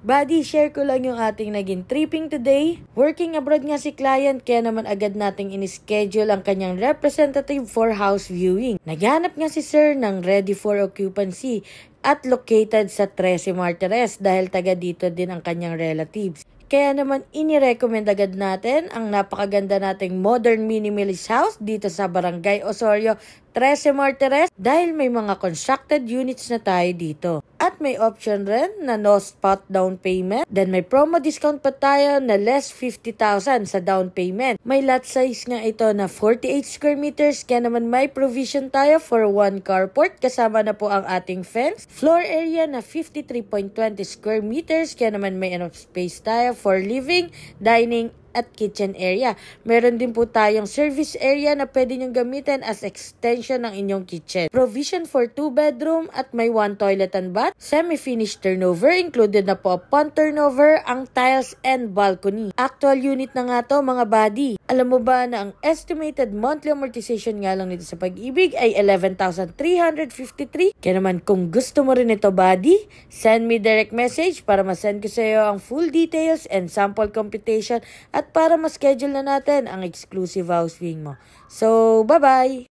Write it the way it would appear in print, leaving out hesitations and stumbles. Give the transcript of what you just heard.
Buddy, share ko lang yung ating naging tripping today. Working abroad nga si client kaya naman agad nating in-schedule ang kanyang representative for house viewing. Naghanap nga si sir ng ready for occupancy at located sa 13 Martires dahil taga dito din ang kanyang relatives. Kaya naman inirecommend agad natin ang napakaganda nating modern minimalist house dito sa Barangay Osorio, 13 Martires dahil may mga constructed units na tayo dito. At may option rin na no spot down payment. Then may promo discount pa tayo na less 50,000 sa down payment. May lot size nga ito na 48 square meters kaya naman may provision tayo for 1 carport kasama na po ang ating fence. Floor area na 53.20 square meters kaya naman may enough space tayo for living, dining, at kitchen area. Meron din po tayong service area na pwede nyong gamitin as extension ng inyong kitchen. Provision for 2 bedroom at may 1 toilet and bath. Semi-finished turnover. Included na po upon turnover ang tiles and balcony. Actual unit na nga to mga buddy. Alam mo ba na ang estimated monthly amortization nga lang nito sa Pag-ibig ay 11,353? Kaya naman kung gusto mo rin ito buddy, send me direct message para masend ko sa iyo ang full details and sample computation at para ma-schedule na natin ang exclusive house viewing mo. So, bye-bye!